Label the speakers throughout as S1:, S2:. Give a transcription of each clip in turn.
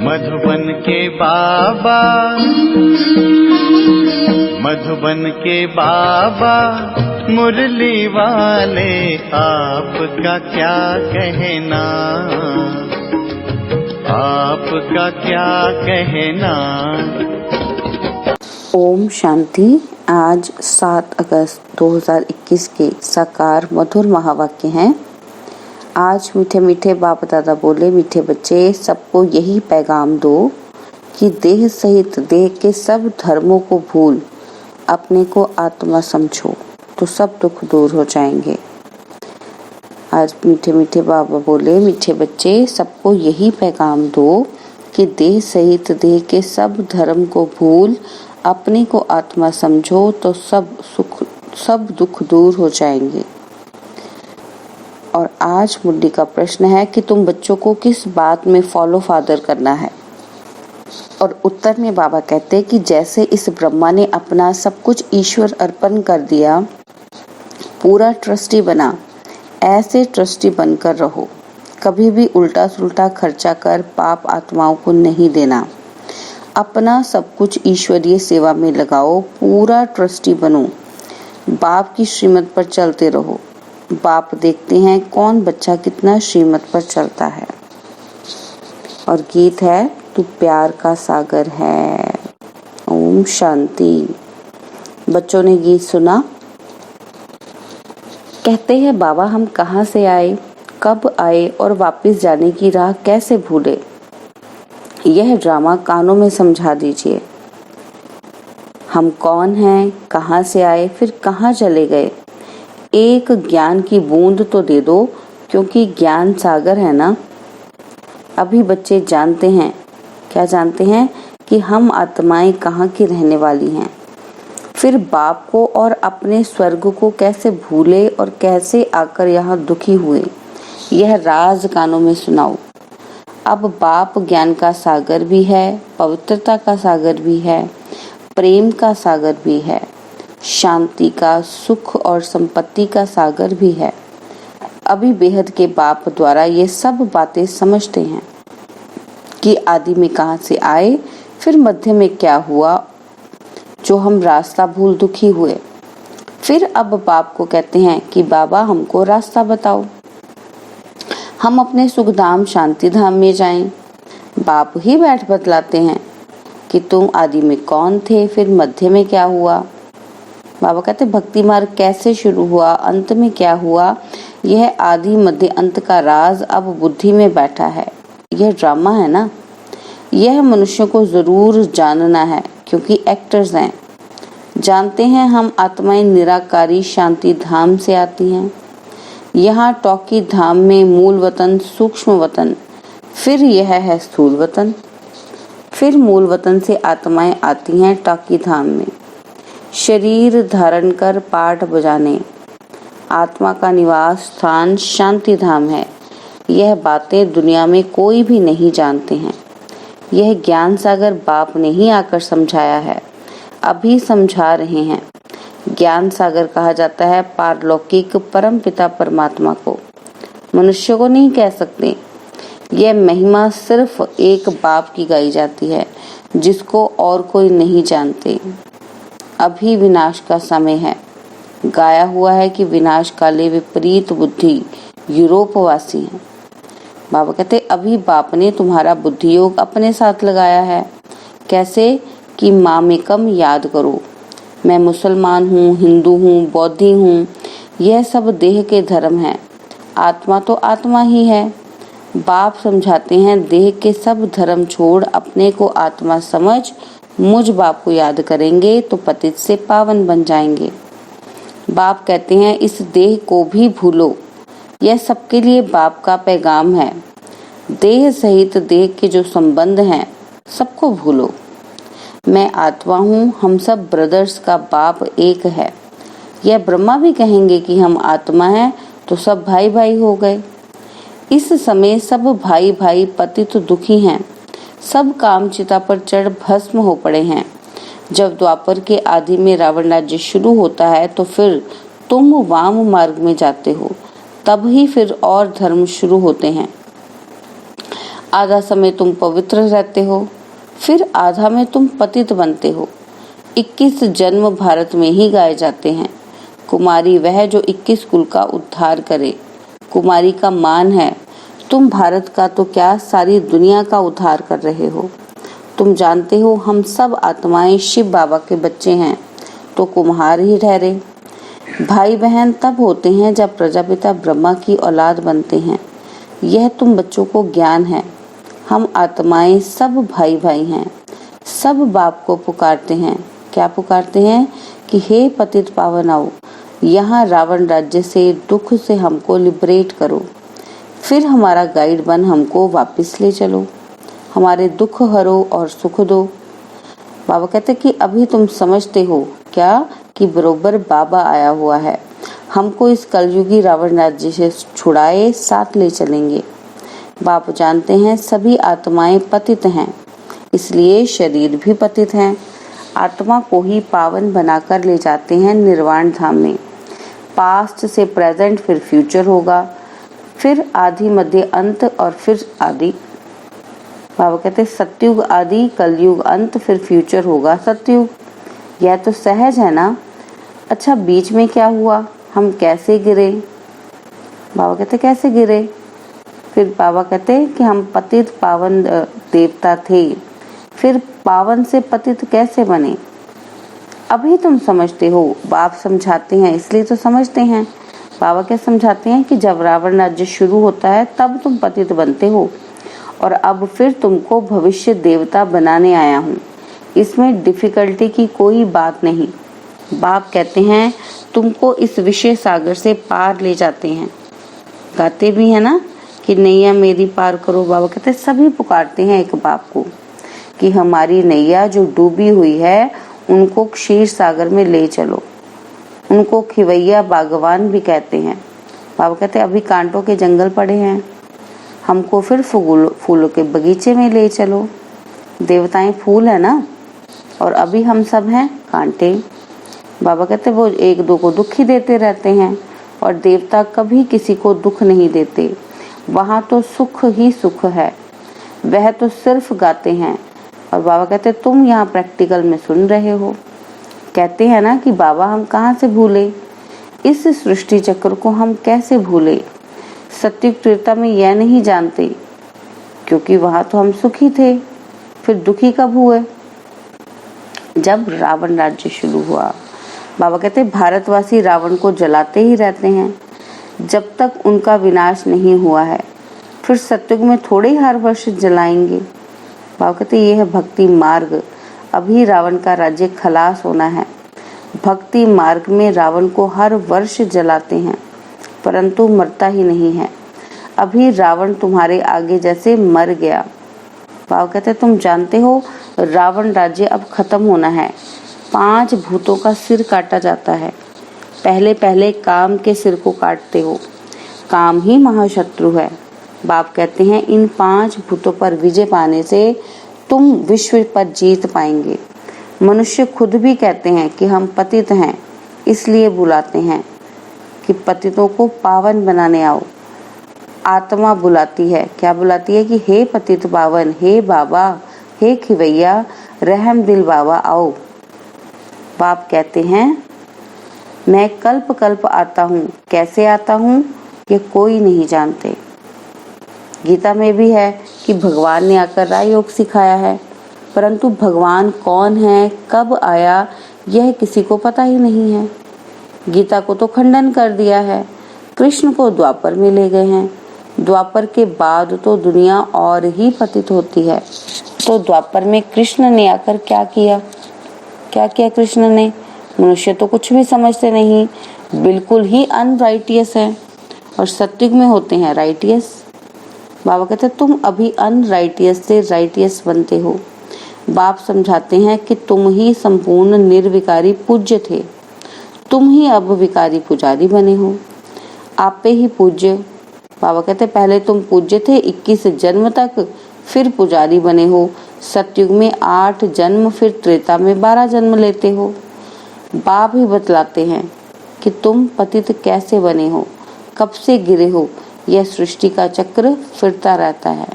S1: मधुबन के बाबा, मधुबन के बाबा मुरली वाले, आपका क्या कहना, आपका क्या कहना।
S2: ओम शांति। आज 7 अगस्त 2021 के साकार मधुर महावाक्य हैं। आज मीठे मीठे बाप दादा बोले, मीठे बच्चे सबको यही पैगाम दो कि देह सहित देह के सब धर्मों को भूल अपने को आत्मा समझो तो सब दुख दूर हो जाएंगे। आज मीठे मीठे बाबा बोले, मीठे बच्चे सबको यही पैगाम दो कि देह सहित देह के सब धर्म को भूल अपने को आत्मा समझो तो सब दुख दूर हो जाएंगे। और आज मुरली का प्रश्न है कि तुम बच्चों को किस बात में फॉलो फादर करना है। और उत्तर में बाबा कहते कि जैसे इस ब्रह्मा ने अपना सब कुछ ईश्वर अर्पण कर दिया, पूरा ट्रस्टी बना, ऐसे ट्रस्टी बनकर रहो। कभी भी उल्टा सुल्टा खर्चा कर पाप आत्माओं को नहीं देना। अपना सब कुछ ईश्वरीय सेवा में लगाओ, पूरा ट्रस्टी बनो। बाप की श्रीमत पर चलते रहो। बाप देखते हैं कौन बच्चा कितना श्रीमत पर चलता है। और गीत है, तू प्यार का सागर है। ओम शांति। बच्चों ने गीत सुना। कहते हैं बाबा हम कहाँ से आए, कब आए और वापस जाने की राह कैसे भूले। यह ड्रामा कानों में समझा दीजिए। हम कौन हैं, कहाँ से आए, फिर कहाँ चले गए। एक ज्ञान की बूंद तो दे दो, क्योंकि ज्ञान सागर है ना। अभी बच्चे जानते हैं, क्या जानते हैं कि हम आत्माएं कहाँ की रहने वाली हैं। फिर बाप को और अपने स्वर्ग को कैसे भूले और कैसे आकर यहाँ दुखी हुए। यह राज कानों में सुनाओ। अब बाप ज्ञान का सागर भी है, पवित्रता का सागर भी है, प्रेम का सागर भी है, शांति का, सुख और संपत्ति का सागर भी है। अभी बेहद के बाप द्वारा ये सब बातें समझते हैं कि आदि में कहाँ से आए, फिर मध्य में क्या हुआ जो हम रास्ता भूल दुखी हुए। फिर अब बाप को कहते हैं कि बाबा हमको रास्ता बताओ, हम अपने सुखधाम शांति धाम में जाएं। बाप ही बैठ बतलाते हैं कि तुम आदि में कौन थे, फिर मध्य में क्या हुआ। बाबा कहते भक्ति मार्ग कैसे शुरू हुआ, अंत में क्या हुआ। यह आदि मध्य अंत का राज अब बुद्धि में बैठा है। यह ड्रामा है ना। यह मनुष्यों को जरूर जानना है, क्योंकि एक्टर्स हैं। जानते हैं हम आत्माएं निराकारी शांति धाम से आती हैं। यहाँ टॉकी धाम में मूल वतन, सूक्ष्म वतन, फिर यह है स्थूल वतन। फिर मूल वतन से आत्माएं आती हैं टॉकी धाम में, शरीर धारण कर पाठ बजाने। आत्मा का निवास स्थान शांति धाम है। यह बातें दुनिया में कोई भी नहीं जानते हैं। यह ज्ञान सागर बाप ने ही आकर समझाया है, अभी समझा रहे हैं। ज्ञान सागर कहा जाता है पारलौकिक परम पिता परमात्मा को, मनुष्य को नहीं कह सकते। यह महिमा सिर्फ एक बाप की गाई जाती है, जिसको और कोई नहीं जानते। अभी विनाश का समय है। गाया हुआ है कि विनाश काले विपरीत बुद्धि यूरोपवासी हैं। बाबा कहते अभी बाप ने तुम्हारा बुद्धि योग अपने साथ लगाया है। कैसे कि मामेकम याद करो। मैं मुसलमान हूँ, हिंदू हूँ, बौद्धि हूँ, यह सब देह के धर्म हैं। आत्मा तो आत्मा ही है। बाप समझाते हैं देह के सब धर्म छोड़ अपने को आत्मा समझ मुझ बाप को याद करेंगे तो पतित से पावन बन जाएंगे। बाप कहते हैं इस देह को भी भूलो। यह सबके लिए बाप का पैगाम है। देह सहित देह के जो संबंध हैं सबको भूलो। मैं आत्मा हूँ, हम सब ब्रदर्स का बाप एक है। यह ब्रह्मा भी कहेंगे कि हम आत्मा हैं तो सब भाई भाई हो गए। इस समय सब भाई भाई पतित दुखी हैं। सब कामचिता पर चढ़ भस्म हो पड़े हैं। जब द्वापर के आदि में रावण राज्य शुरू होता है तो फिर तुम वाम मार्ग में जाते हो, तब ही फिर और धर्म शुरू होते हैं। आधा समय तुम पवित्र रहते हो, फिर आधा में तुम पतित बनते हो। 21 जन्म भारत में ही गाए जाते हैं। कुमारी वह जो 21 कुल का उद्धार करे। कुमारी का मान है, तुम भारत का तो क्या सारी दुनिया का उद्धार कर रहे हो। तुम जानते हो हम सब आत्माएं शिव बाबा के बच्चे हैं, तो कुम्हार ही ठहरे। भाई बहन तब होते हैं जब प्रजापिता ब्रह्मा की औलाद बनते हैं। यह तुम बच्चों को ज्ञान है। हम आत्माएं सब भाई भाई हैं। सब बाप को पुकारते हैं। क्या पुकारते हैं कि हे पतित पावन आओ, यहाँ रावण राज्य से दुख से हमको लिबरेट करो। फिर हमारा गाइड बन हमको वापस ले चलो। हमारे दुख हरो और सुख दो। बाबा कहते कि अभी तुम समझते हो क्या कि बरोबर बाबा आया हुआ है, हमको इस कलयुगी रावण राज्य से छुड़ाए साथ ले चलेंगे। बाप जानते हैं सभी आत्माएं पतित हैं, इसलिए शरीर भी पतित हैं। आत्मा को ही पावन बनाकर ले जाते हैं निर्वाण धाम में। पास्ट से प्रेजेंट, फिर फ्यूचर होगा, फिर आदि मध्य अंत और फिर आदि। बाबा कहते सतयुग आदि, कलयुग अंत, फिर फ्यूचर होगा सतयुग। यह तो सहज है ना। अच्छा बीच में क्या हुआ, हम कैसे गिरे। बाबा कहते कैसे गिरे। फिर बाबा कहते कि हम पतित पावन देवता थे, फिर पावन से पतित कैसे बने। अभी तुम समझते हो। बाप समझाते हैं इसलिए तो समझते हैं। बाबा क्या समझाते हैं कि जब रावण राज्य शुरू होता है तब तुम पतित बनते हो, और अब फिर तुमको भविष्य देवता बनाने आया हूँ। इसमें डिफिकल्टी की कोई बात नहीं। बाप कहते हैं तुमको इस विषय सागर से पार ले जाते हैं। गाते भी है ना कि नैया मेरी पार करो। बाबा कहते हैं सभी पुकारते हैं एक बाप को कि हमारी नैया जो डूबी हुई है उनको क्षीर सागर में ले चलो। उनको खिवैया बागवान भी कहते हैं। बाबा कहते हैं अभी कांटों के जंगल पड़े हैं, हमको फिर फूलों के बगीचे में ले चलो। देवताएं फूल है ना, और अभी हम सब हैं कांटे। बाबा कहते वो एक दो को दुख ही देते रहते हैं, और देवता कभी किसी को दुख नहीं देते। वहाँ तो सुख ही सुख है, वह तो सिर्फ गाते हैं। और बाबा कहते तुम यहाँ प्रैक्टिकल में सुन रहे हो। कहते हैं ना कि बाबा हम कहाँ से भूले, इस सृष्टि चक्र को हम कैसे भूले। सत्युग त्रेता में यह नहीं जानते, क्योंकि वहां तो हम सुखी थे, फिर दुखी कब हुए, जब रावण राज्य शुरू हुआ। बाबा कहते भारतवासी रावण को जलाते ही रहते हैं जब तक उनका विनाश नहीं हुआ है। फिर सत्युग में थोड़े ही हर वर्ष जलाएंगे। बाबा कहते यह है भक्ति मार्ग। अभी रावण का राज्य खलास होना है। भक्ति मार्ग में रावण को हर वर्ष जलाते हैं, परंतु मरता ही नहीं है। अभी रावण तुम्हारे आगे जैसे मर गया। बाबा कहते तुम जानते हो रावण राज्य अब खत्म होना है। 5 भूतों का सिर काटा जाता है। पहले पहले काम के सिर को काटते हो। काम ही महाशत्रु है। बाप कहते हैं इन 5 भूतों पर विजय पाने से तुम विश्व पर जीत पाएंगे। मनुष्य खुद भी कहते हैं कि हम पतित हैं, इसलिए बुलाते हैं कि पतितों को पावन बनाने आओ। आत्मा बुलाती है, क्या बुलाती है कि हे पतित पावन, हे बाबा, हे खिवैया, रहम दिल बाबा आओ। बाप कहते हैं मैं कल्प कल्प आता हूँ। कैसे आता हूँ ये कोई नहीं जानते। गीता में भी है कि भगवान ने आकर राजयोग सिखाया है, परंतु भगवान कौन है, कब आया, यह किसी को पता ही नहीं है। गीता को तो खंडन कर दिया है। कृष्ण को द्वापर में ले गए हैं। द्वापर के बाद तो दुनिया और ही पतित होती है। तो द्वापर में कृष्ण ने आकर क्या किया? क्या किया कृष्ण ने? मनुष्य तो कुछ भी समझते नहीं, बिल्कुल ही अनराइटियस है, और सत्युग में होते हैं राइटियस। बाबा कहते तुम अभी अनराइटियस से राइटियस बनते हो। बाप समझाते हैं कि तुम ही संपूर्ण निर्विकारी पूज्य थे, तुम ही अब विकारी पुजारी बने हो। आप पे ही पूज्य। बाबा कहते पहले तुम पूज्य थे 21 जन्म तक, फिर पुजारी बने हो। सतयुग में 8 जन्म, फिर त्रेता में 12 जन्म लेते हो। बाप ही बतलाते हैं कि तुम पतित कैसे बने हो, कब से गिरे हो। यह सृष्टि का चक्र फिरता रहता है।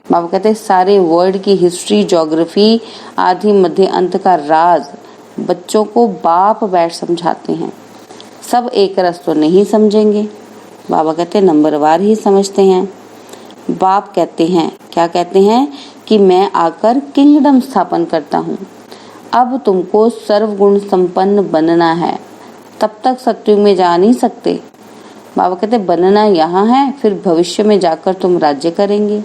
S2: बाबा कहते सारे वर्ल्ड की हिस्ट्री, ज्योग्राफी, आदि मध्य अंत का राज बच्चों को बाप बैठ समझाते हैं। सब एक रस तो नहीं समझेंगे। बाबा कहते नंबरवार ही समझते हैं। बाप कहते हैं, क्या कहते हैं कि मैं आकर किंगडम स्थापन करता हूँ। अब तुमको सर्वगुण संपन्न बनना है, तब तक सत्युग में जा नहीं सकते। बाबा कहते बनना यहाँ है, फिर भविष्य में जाकर तुम राज्य करेंगे।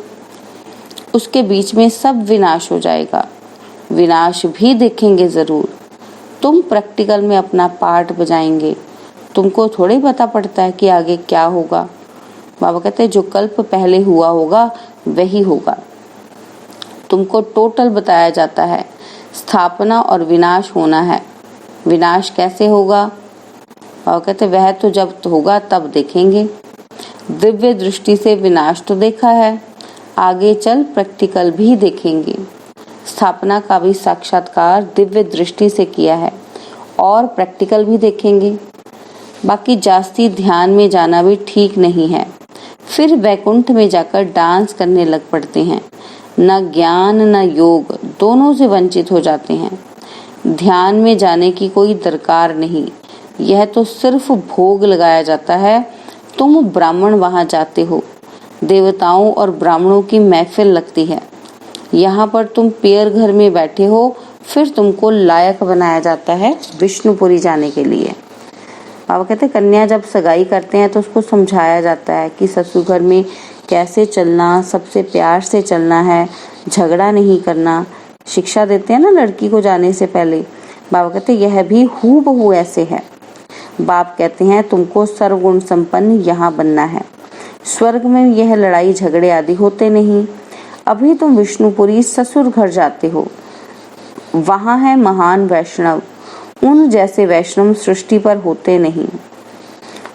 S2: उसके बीच में सब विनाश हो जाएगा, विनाश भी देखेंगे जरूर। तुम प्रैक्टिकल में अपना पार्ट बजाएंगे, तुमको थोड़े पता पड़ता है कि आगे क्या होगा। बाबा कहते जो कल्प पहले हुआ होगा वही होगा। तुमको टोटल बताया जाता है, स्थापना और विनाश होना है। विनाश कैसे होगा? बाबा कहते वह तो जब तो होगा तब देखेंगे। दिव्य दृष्टि से विनाश तो देखा है, आगे चल प्रैक्टिकल भी देखेंगे। स्थापना का भी साक्षात्कार दिव्य दृष्टि से किया है और प्रैक्टिकल भी देखेंगे। बाकी जास्ती ध्यान में जाना भी ठीक नहीं है, फिर वैकुंठ में जाकर डांस करने लग पड़ते हैं। न ज्ञान न योग, दोनों से वंचित हो जाते हैं। ध्यान में जाने की कोई दरकार नहीं, यह तो सिर्फ भोग लगाया जाता है। तुम ब्राह्मण वहां जाते हो, देवताओं और ब्राह्मणों की महफिल लगती है। यहाँ पर तुम पेयर घर में बैठे हो, फिर तुमको लायक बनाया जाता है विष्णुपुरी जाने के लिए। बाबा कहते कन्या जब सगाई करते हैं तो उसको समझाया जाता है कि ससुर घर में कैसे चलना, सबसे प्यार से चलना है, झगड़ा नहीं करना। शिक्षा देते हैं ना लड़की को जाने से पहले। बाबा कहते यह भी हूबहू ऐसे है। बाप कहते हैं तुमको सर्वगुण संपन्न यहाँ बनना है। स्वर्ग में यह लड़ाई झगड़े आदि होते नहीं। अभी तुम विष्णुपुरी ससुर घर जाते हो, वहाँ है महान वैष्णव। उन जैसे वैष्णव सृष्टि पर होते नहीं।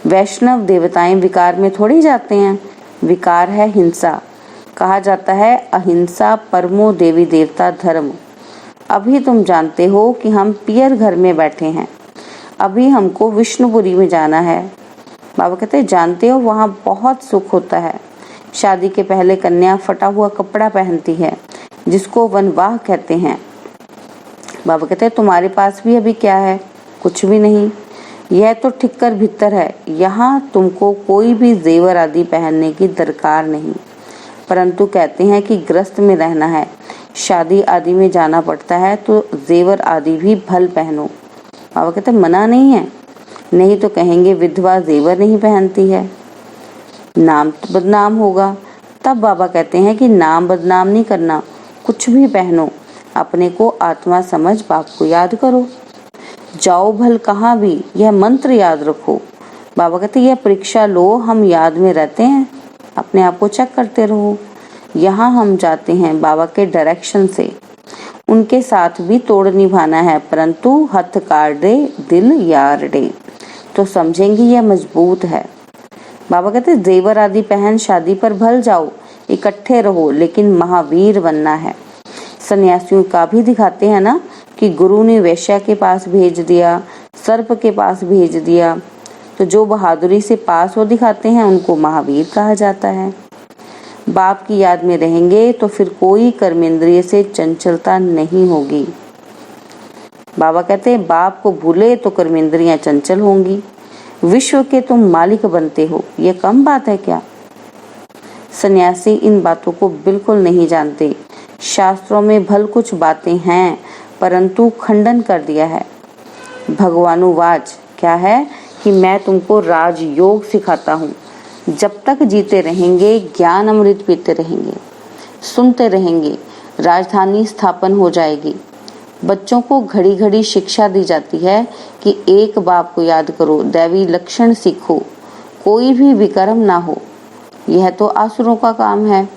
S2: वैष्णव देवताएं विकार में थोड़ी जाते हैं, विकार है हिंसा। कहा जाता है अहिंसा परमो देवी देवता धर्म। अभी तुम जानते हो कि हम पियर घर में बैठे हैं, अभी हमको विष्णुपुरी में जाना है। बाबा कहते जानते हो वहाँ बहुत सुख होता है। शादी के पहले कन्या फटा हुआ कपड़ा पहनती है, जिसको वनवाह कहते हैं। बाबा कहते तुम्हारे पास भी अभी क्या है? कुछ भी नहीं। यह तो ठिक्कर भीतर है। यहाँ तुमको कोई भी जेवर आदि पहनने की दरकार नहीं, परंतु कहते हैं कि ग्रस्त में रहना है, शादी आदि में जाना पड़ता है तो जेवर आदि भी भल पहनो। बाबा कहते मना नहीं है, नहीं तो कहेंगे विधवा जेवर नहीं पहनती है, नाम तो बदनाम होगा। तब बाबा कहते हैं कि नाम बदनाम नहीं करना, कुछ भी पहनो, अपने को आत्मा समझ बाप को याद करो। जाओ भल कहाँ भी, यह मंत्र याद रखो। बाबा कहते यह परीक्षा लो, हम याद में रहते हैं, अपने आप को चेक करते रहो। यहाँ हम जाते हैं बाबा के डायरेक्शन से, उनके साथ भी तोड़ निभाना है, परंतु हथ काट दे दिल यार डे, तो समझेंगे यह मजबूत है। बाबा कहते जेवर आदि पहन शादी पर भल जाओ, इकट्ठे रहो, लेकिन महावीर बनना है। सन्यासियों का भी दिखाते हैं ना कि गुरु ने वैश्या के पास भेज दिया, सर्प के पास भेज दिया, तो जो बहादुरी से पास हो दिखाते हैं उनको महावीर कहा जाता है। बाप की याद में रहेंगे तो फिर कोई कर्मेंद्रिय से चंचलता नहीं होगी। बाबा कहते हैं बाप को भूले तो कर्मेंद्रियां चंचल होंगी। विश्व के तुम मालिक बनते हो, यह कम बात है क्या? सन्यासी इन बातों को बिल्कुल नहीं जानते। शास्त्रों में भल कुछ बातें हैं, परंतु खंडन कर दिया है। भगवानुवाच क्या है कि मैं तुमको राजयोग सिखाता हूँ। जब तक जीते रहेंगे ज्ञान अमृत पीते रहेंगे, सुनते रहेंगे, राजधानी स्थापन हो जाएगी। बच्चों को घड़ी घड़ी शिक्षा दी जाती है कि एक बाप को याद करो, दैवी लक्षण सीखो, कोई भी विकर्म ना हो। यह तो आसुरों का काम है।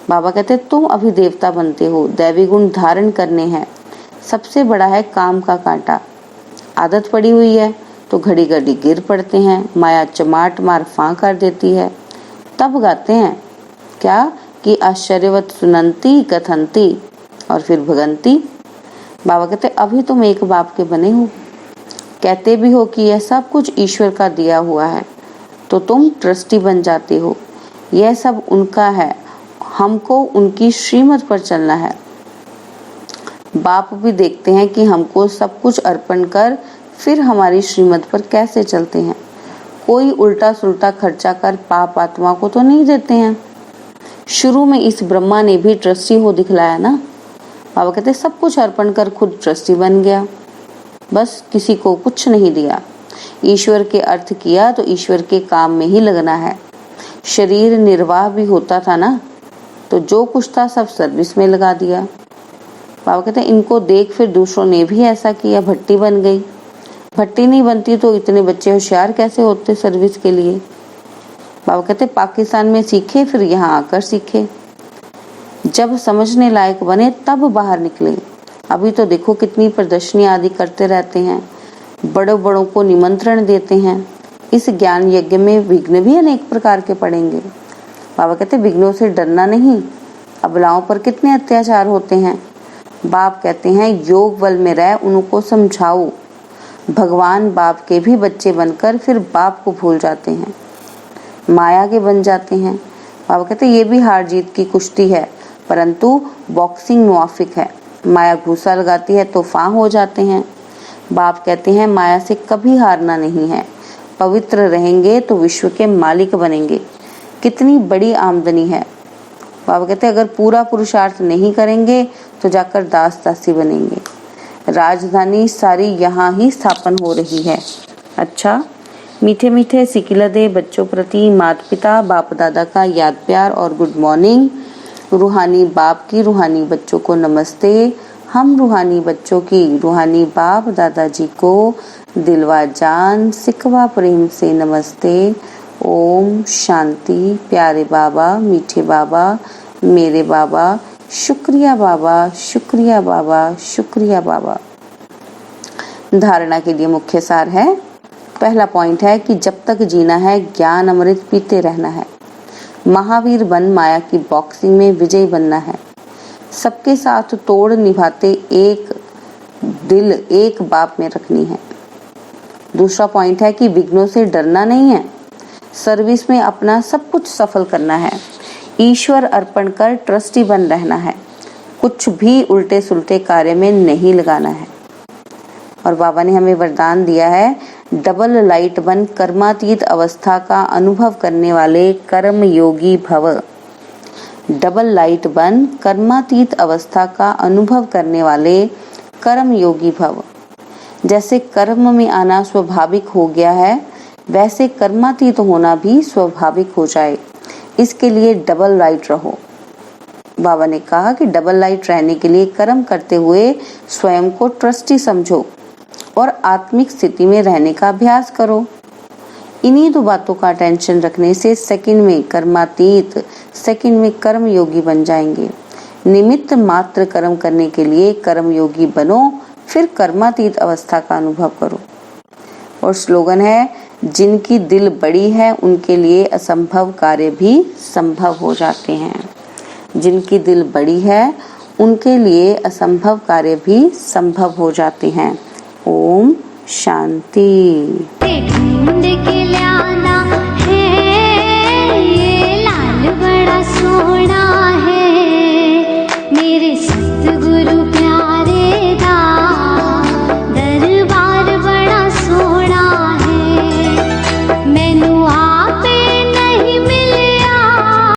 S2: बाबा कहते तुम अभी देवता बनते हो, दैवी गुण धारण करने हैं। सबसे बड़ा है काम का कांटा। आदत पड़ी हुई है तो घड़ी घड़ी गिर पड़ते हैं, माया चमाट मार फां कर देती है। तब गाते हैं क्या कि आश्चर्यवत सुनंती कथंती, और फिर भगंती। बाबा कहते अभी तुम एक बाप के बने हो, कहते भी हो कि यह सब कुछ ईश्वर का दिया हुआ है, तो तुम ट्रस्टी बन जाते हो। यह सब उनका है, हमको उनकी श्रीमत पर चलना है। बाप भी देखते हैं कि हमको सब कुछ अर्पण कर फिर हमारी श्रीमत पर कैसे चलते हैं। कोई उल्टा सुल्टा खर्चा कर पाप आत्मा को तो नहीं देते हैं। शुरू में इस ब्रह्मा ने भी ट्रस्टी हो दिखलाया ना। बाबा कहते सब कुछ अर्पण कर खुद ट्रस्टी बन गया, बस किसी को कुछ नहीं दिया। ईश्वर के अर्थ किया तो ईश्वर के काम में ही लगना है। शरीर निर्वाह भी होता था ना, तो जो कुछ था सब सर्विस में लगा दिया। बाबा कहते इनको देख फिर दूसरों ने भी ऐसा किया, भट्टी बन गई। भट्टी नहीं बनती तो इतने बच्चे होशियार कैसे होते सर्विस के लिए। बाबा कहते पाकिस्तान में सीखे, फिर यहाँ आकर सीखे। जब समझने लायक बने तब बाहर निकले। अभी तो देखो कितनी प्रदर्शनी आदि करते रहते हैं, बड़ों बड़ों को निमंत्रण देते हैं। इस ज्ञान यज्ञ में विघ्न भी अनेक प्रकार के पड़ेंगे। बाबा कहते विघ्नों से डरना नहीं। अबलाओं पर कितने अत्याचार होते हैं। बाप कहते हैं योग बल में रह उनको समझाओ। भगवान बाप के भी बच्चे बनकर फिर बाप को भूल जाते हैं, माया के बन जाते हैं। बाबा कहते ये भी हार जीत की कुश्ती है, परंतु बॉक्सिंग मुआफिक है। माया घूसा लगाती है तो फां हो जाते हैं। बाप कहते हैं माया से कभी हारना नहीं है। पवित्र रहेंगे तो विश्व के मालिक बनेंगे। कितनी बड़ी आमदनी है। बाबा कहते अगर पूरा पुरुषार्थ नहीं करेंगे तो जाकर दास दासी बनेंगे। राजधानी सारी यहाँ ही स्थापन हो रही है। अच्छा, मीठे मीठे सिकिलदे बच्चों प्रति माता पिता बाप दादा का याद प्यार और गुड मॉर्निंग। रूहानी बाप की रूहानी बच्चों को नमस्ते। हम रूहानी बच्चों की रूहानी बाप दादाजी को दिलवा जान सिकवा प्रेम से नमस्ते। ओम शांति। प्यारे बाबा, मीठे बाबा, मेरे बाबा, शुक्रिया बाबा, शुक्रिया बाबा, शुक्रिया बाबा। धारणा के लिए मुख्य सार है। पहला पॉइंट है कि जब तक जीना है ज्ञान अमृत पीते रहना है। महावीर बन माया की बॉक्सिंग में विजयी बनना है। सबके साथ तोड़ निभाते एक दिल एक बाप में रखनी है। दूसरा पॉइंट है कि विघ्नों से डरना नहीं है। सर्विस में अपना सब कुछ सफल करना है। ईश्वर अर्पण कर ट्रस्टी बन रहना है। कुछ भी उल्टे सुल्टे कार्य में नहीं लगाना है। और बाबा ने हमें वरदान दिया है डबल लाइट बन कर्मातीत अवस्था का अनुभव करने वाले कर्म योगी भव। डबल लाइट बन कर्मातीत अवस्था का अनुभव करने वाले कर्म योगी भव। जैसे कर्म में आना स्वाभाविक हो गया है, वैसे कर्मातीत होना भी स्वाभाविक हो जाए। इसके लिए डबल लाइट रहो। बाबा ने कहा कि डबल लाइट रहने के लिए कर्म करते हुए स्वयं को ट्रस्टी समझो और आत्मिक स्थिति में रहने का अभ्यास करो। इन्हीं दो बातों का टेंशन रखने से सेकंड में कर्मातीत, सेकंड में कर्म योगी बन जाएंगे। निमित्त मात्र कर्म करने के लिए कर्म योगी बनो, फिर कर्मातीत अवस्था का अनुभव करो। और स्लोगन है जिनकी दिल बड़ी है उनके लिए असंभव कार्य भी संभव हो जाते हैं। जिनकी दिल बड़ी है उनके लिए असंभव कार्य भी संभव हो जाते हैं। ओम शांति।
S3: ढूंढ के लाना है ये लाल बड़ा सोना है मेरे